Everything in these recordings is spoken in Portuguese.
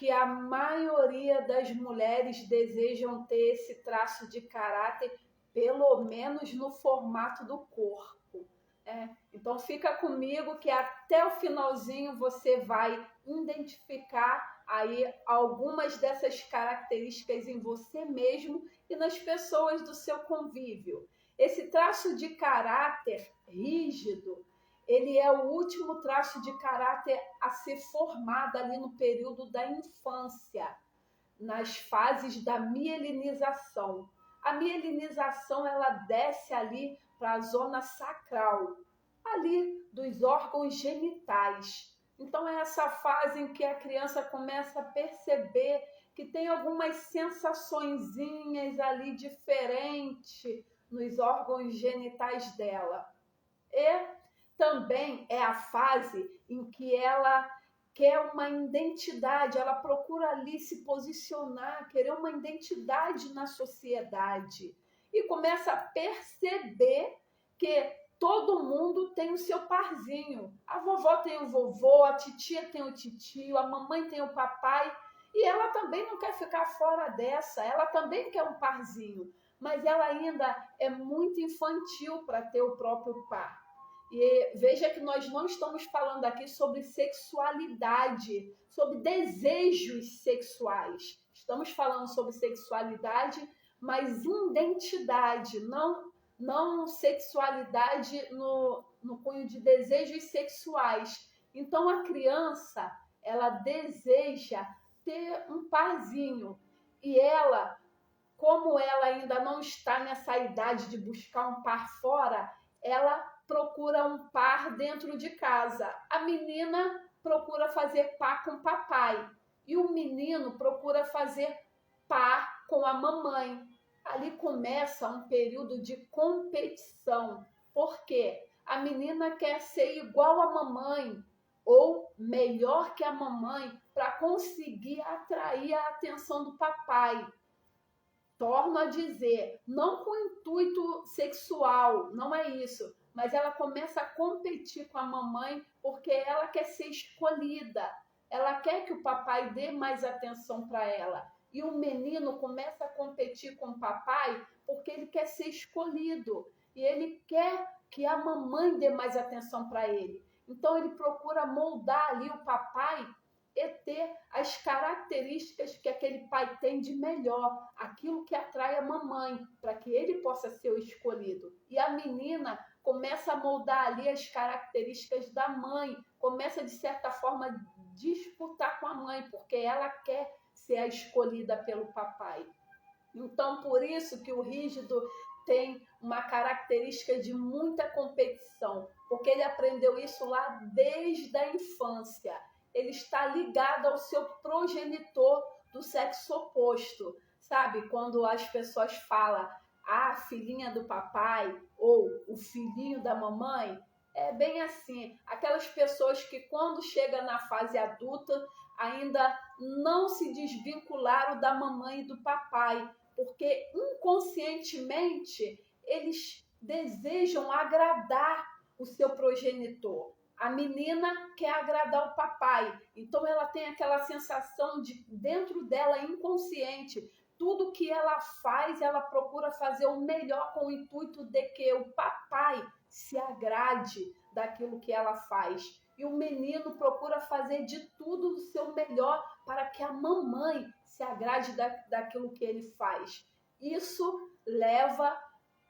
que a maioria das mulheres desejam ter esse traço de caráter, pelo menos no formato do corpo. Então fica comigo que até o finalzinho você vai identificar aí algumas dessas características em você mesmo e nas pessoas do seu convívio. Esse traço de caráter rígido, ele é o último traço de caráter a ser formado ali no período da infância, nas fases da mielinização. A mielinização, ela desce ali para a zona sacral, ali dos órgãos genitais. Então é essa fase em que a criança começa a perceber que tem algumas sensaçõezinhas ali diferentes nos órgãos genitais dela. E também é a fase em que ela quer uma identidade, ela procura ali se posicionar, querer uma identidade na sociedade e começa a perceber que todo mundo tem o seu parzinho. A vovó tem o vovô, a titia tem o titio, a mamãe tem o papai e ela também não quer ficar fora dessa, ela também quer um parzinho, mas ela ainda é muito infantil para ter o próprio par. E veja que nós não estamos falando aqui sobre sexualidade, sobre desejos sexuais. Estamos falando sobre sexualidade, mas identidade, não sexualidade no cunho de desejos sexuais. Então a criança, ela deseja ter um parzinho e ela, como ela ainda não está nessa idade de buscar um par fora, ela procura um par dentro de casa. A menina procura fazer par com o papai e o menino procura fazer par com a mamãe. Ali começa um período de competição, porque a menina quer ser igual à mamãe ou melhor que a mamãe para conseguir atrair a atenção do papai. Torno a dizer, não com intuito sexual, não é isso, mas ela começa a competir com a mamãe porque ela quer ser escolhida, ela quer que o papai dê mais atenção para ela. E o menino começa a competir com o papai porque ele quer ser escolhido e ele quer que a mamãe dê mais atenção para ele. Então ele procura moldar ali o papai e ter as características que aquele pai tem de melhor, aquilo que atrai a mamãe, para que ele possa ser o escolhido. E a menina começa a moldar ali as características da mãe, começa de certa forma disputar com a mãe, porque ela quer ser a escolhida pelo papai. Então, por isso que o rígido tem uma característica de muita competição, porque ele aprendeu isso lá desde a infância. Ele está ligado ao seu progenitor do sexo oposto, sabe? Quando as pessoas falam a filhinha do papai ou o filhinho da mamãe, é bem assim. Aquelas pessoas que quando chega na fase adulta ainda não se desvincularam da mamãe e do papai, porque inconscientemente eles desejam agradar o seu progenitor. A menina quer agradar o papai, então ela tem aquela sensação de dentro dela inconsciente, tudo que ela faz, ela procura fazer o melhor com o intuito de que o papai se agrade daquilo que ela faz. E o menino procura fazer de tudo o seu melhor para que a mamãe se agrade daquilo que ele faz. Isso leva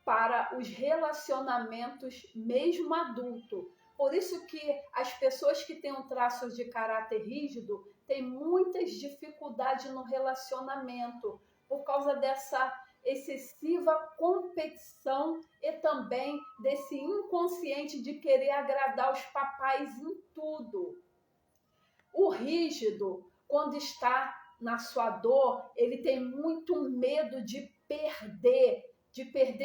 para os relacionamentos mesmo adulto. Por isso que as pessoas que têm um traço de caráter rígido têm muitas dificuldades no relacionamento, por causa dessa excessiva competição e também desse inconsciente de querer agradar os papais em tudo. O rígido, quando está na sua dor, ele tem muito medo de perder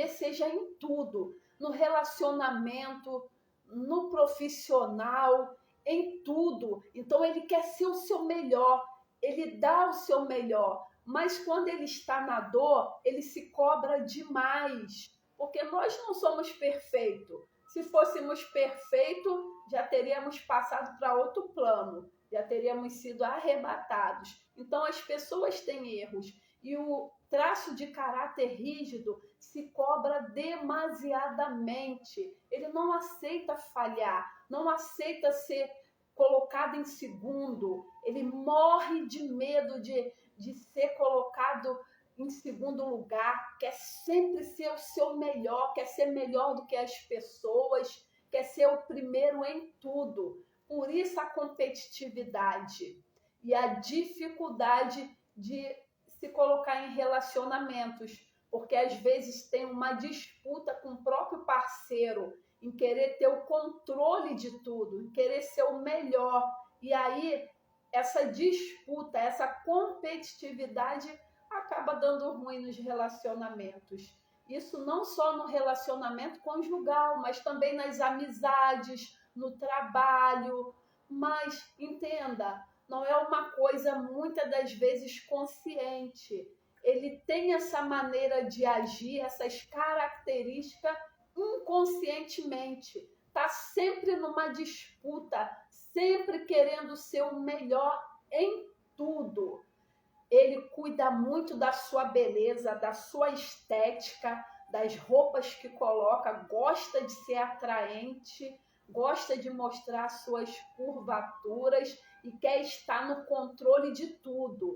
seja em tudo, no relacionamento, no profissional, em tudo. Então ele quer ser o seu melhor, ele dá o seu melhor, mas quando ele está na dor, ele se cobra demais, porque nós não somos perfeitos. Se fôssemos perfeitos, já teríamos passado para outro plano, já teríamos sido arrebatados. as pessoas têm erros. E o traço de caráter rígido se cobra demasiadamente. Ele não aceita falhar, não aceita ser colocado em segundo. Ele morre de medo de ser colocado em segundo lugar, quer sempre ser o seu melhor, quer ser melhor do que as pessoas, quer ser o primeiro em tudo. Por isso a competitividade e a dificuldade de se colocar em relacionamentos, porque às vezes tem uma disputa com o próprio parceiro, em querer ter o controle de tudo, em querer ser o melhor. E aí essa disputa, essa competitividade acaba dando ruim nos relacionamentos. Isso não só no relacionamento conjugal, mas também nas amizades, no trabalho. Mas entenda, não é uma coisa muitas das vezes consciente. Ele tem essa maneira de agir, essas características inconscientemente. Está sempre numa disputa, sempre querendo ser o melhor em tudo. Ele cuida muito da sua beleza, da sua estética, das roupas que coloca, gosta de ser atraente, gosta de mostrar suas curvaturas e quer estar no controle de tudo.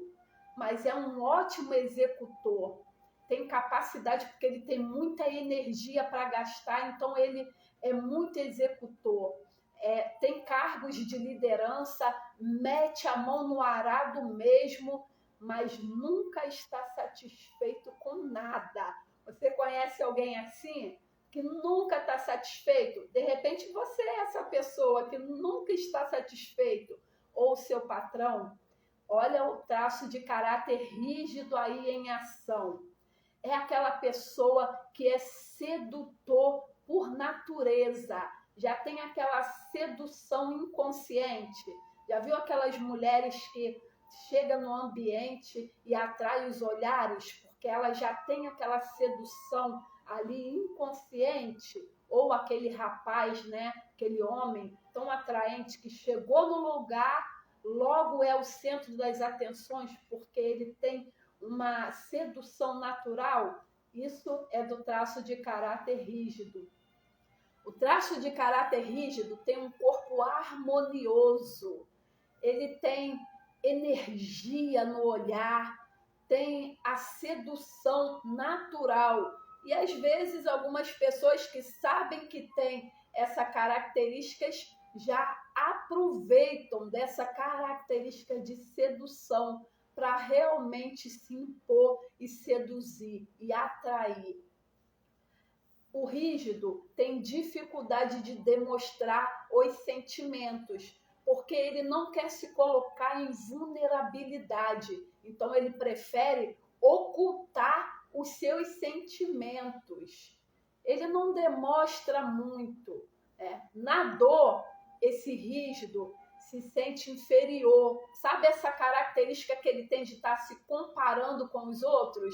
Mas é um ótimo executor, tem capacidade porque ele tem muita energia para gastar, então ele é muito executor. Tem cargos de liderança, mete a mão no arado mesmo, mas nunca está satisfeito com nada. Você conhece alguém assim? Que nunca está satisfeito? De repente você é essa pessoa que nunca está satisfeito. Ou seu patrão. Olha o traço de caráter rígido aí em ação. É aquela pessoa que é sedutor por natureza. Já tem aquela sedução inconsciente. Já viu aquelas mulheres que chega no ambiente e atrai os olhares, porque ela já tem aquela sedução ali inconsciente, ou aquele rapaz, né, aquele homem tão atraente que chegou no lugar, logo é o centro das atenções, porque ele tem uma sedução natural. Isso é do traço de caráter rígido. O traço de caráter rígido tem um corpo harmonioso, ele tem energia no olhar, tem a sedução natural. E às vezes algumas pessoas que sabem que tem essa características já aproveitam dessa característica de sedução para realmente se impor e seduzir e atrair. O rígido tem dificuldade de demonstrar os sentimentos, porque ele não quer se colocar em vulnerabilidade. Então, ele prefere ocultar os seus sentimentos. Ele não demonstra muito. Na dor, esse rígido se sente inferior. Sabe essa característica que ele tem de estar se comparando com os outros?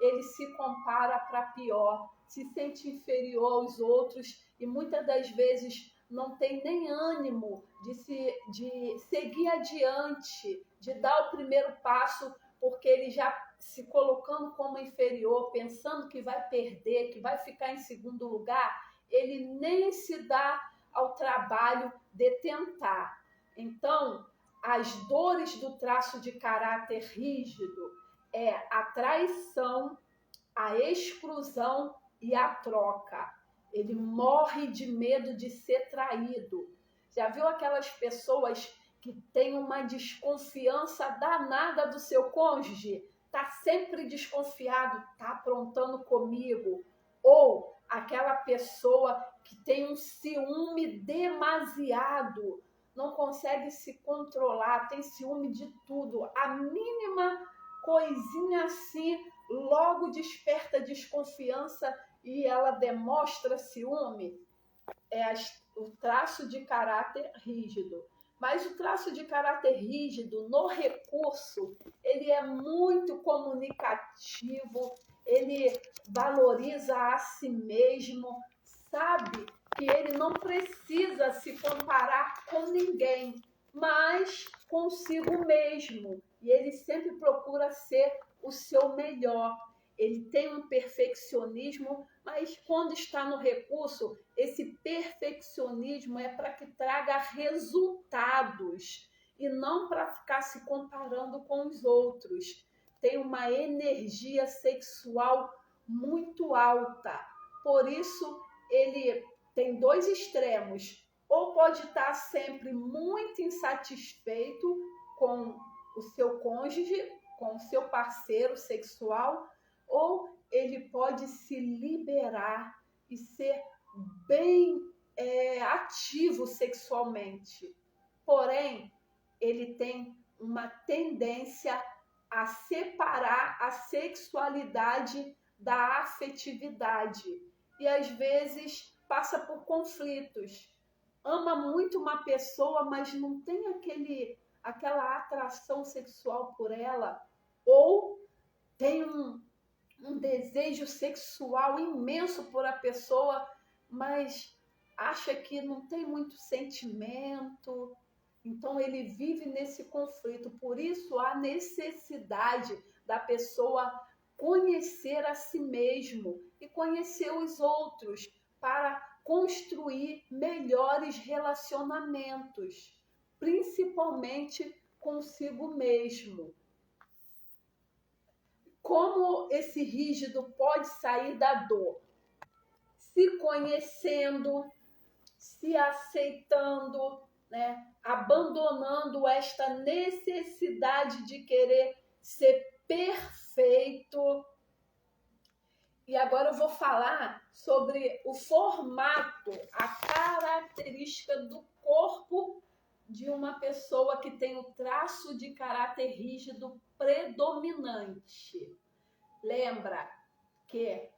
Ele se compara para pior, se sente inferior aos outros e muitas das vezes não tem nem ânimo de seguir adiante, de dar o primeiro passo, porque ele já se colocando como inferior, pensando que vai perder, que vai ficar em segundo lugar, ele nem se dá ao trabalho de tentar. Então, as dores do traço de caráter rígido é a traição, a exclusão e a troca. Ele morre de medo de ser traído. Já viu aquelas pessoas que têm uma desconfiança danada do seu cônjuge? Tá sempre desconfiado, tá aprontando comigo. Ou aquela pessoa que tem um ciúme demasiado, não consegue se controlar, tem ciúme de tudo. A mínima coisinha assim, logo desperta desconfiança e ela demonstra ciúme. O traço de caráter rígido. Mas o traço de caráter rígido, no recurso, ele é muito comunicativo, ele valoriza a si mesmo, sabe que ele não precisa se comparar com ninguém, mas consigo mesmo. E ele sempre procura procura ser o seu melhor. Ele tem um perfeccionismo, mas quando está no recurso, esse perfeccionismo é para que traga resultados e não para ficar se comparando com os outros. Tem uma energia sexual muito alta, por isso ele tem dois extremos. Ou pode estar sempre muito insatisfeito com o seu cônjuge, com o seu parceiro sexual, ou ele pode se liberar e ser bem ativo sexualmente. Porém, ele tem uma tendência a separar a sexualidade da afetividade e às vezes passa por conflitos. Ama muito uma pessoa, mas não tem aquela atração sexual por ela, ou tem um desejo sexual imenso por a pessoa, mas acha que não tem muito sentimento. Então ele vive nesse conflito. Por isso a necessidade da pessoa conhecer a si mesmo e conhecer os outros para construir melhores relacionamentos, principalmente consigo mesmo. Como esse rígido pode sair da dor? Se conhecendo, se aceitando, né? Abandonando esta necessidade de querer ser perfeito. E agora eu vou falar sobre o formato, a característica do corpo de uma pessoa que tem o traço de caráter rígido predominante. Lembra que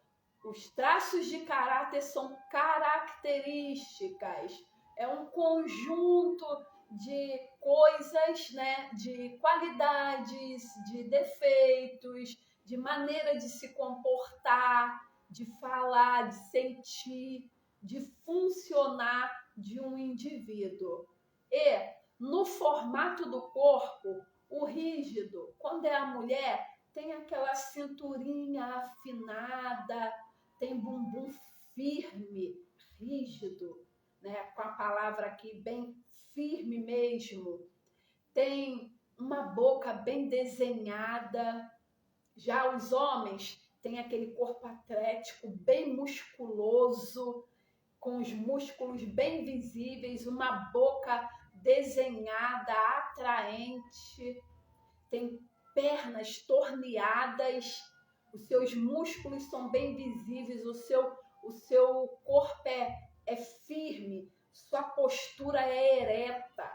os traços de caráter são características, é um conjunto de coisas, né, de qualidades, de defeitos, de maneira de se comportar, de falar, de sentir, de funcionar de um indivíduo. E no formato do corpo, o rígido, quando é a mulher, tem aquela cinturinha afinada, tem bumbum firme, rígido, né? Com a palavra aqui bem firme mesmo. Tem uma boca bem desenhada. Já os homens têm aquele corpo atlético, bem musculoso, com os músculos bem visíveis, uma boca desenhada, atraente, tem pernas torneadas, os seus músculos são bem visíveis, o seu corpo é firme, sua postura é ereta.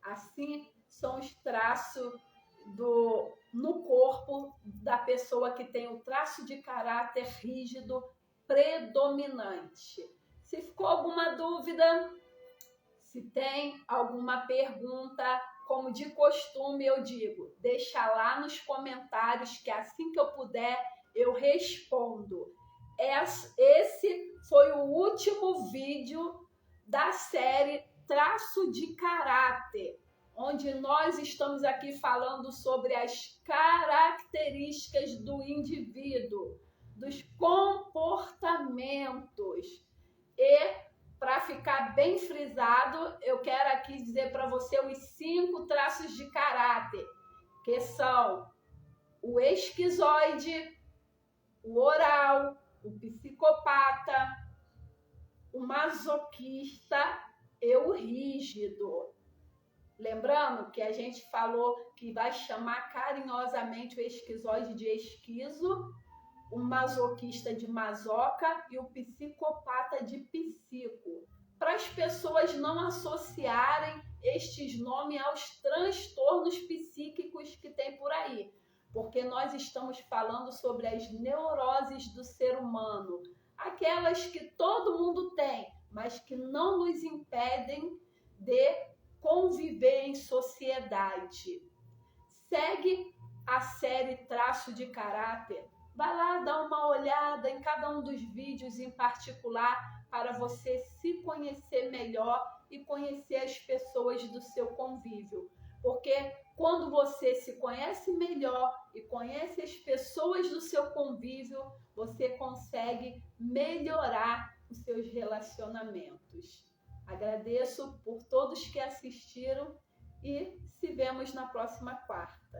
Assim são os traços no corpo da pessoa que tem o traço de caráter rígido predominante. Se ficou alguma dúvida, se tem alguma pergunta, como de costume eu digo, deixa lá nos comentários que assim que eu puder eu respondo. Esse foi o último vídeo da série Traço de Caráter, onde nós estamos aqui falando sobre as características do indivíduo, dos comportamentos. E, para ficar bem frisado, eu quero aqui dizer para você os 5 traços de caráter, que são o esquizoide, o oral, o psicopata, o masoquista e o rígido. Lembrando que a gente falou que vai chamar carinhosamente o esquizoide de esquizo, o masoquista de masoca e o psicopata de psico, para as pessoas não associarem estes nomes aos transtornos psíquicos que tem por aí, porque nós estamos falando sobre as neuroses do ser humano, aquelas que todo mundo tem, mas que não nos impedem de conviver em sociedade. Segue a série Traço de Caráter. Vai lá dar uma olhada em cada um dos vídeos em particular para você se conhecer melhor e conhecer as pessoas do seu convívio. Porque quando você se conhece melhor e conhece as pessoas do seu convívio, você consegue melhorar os seus relacionamentos. Agradeço por todos que assistiram e se vemos na próxima quarta.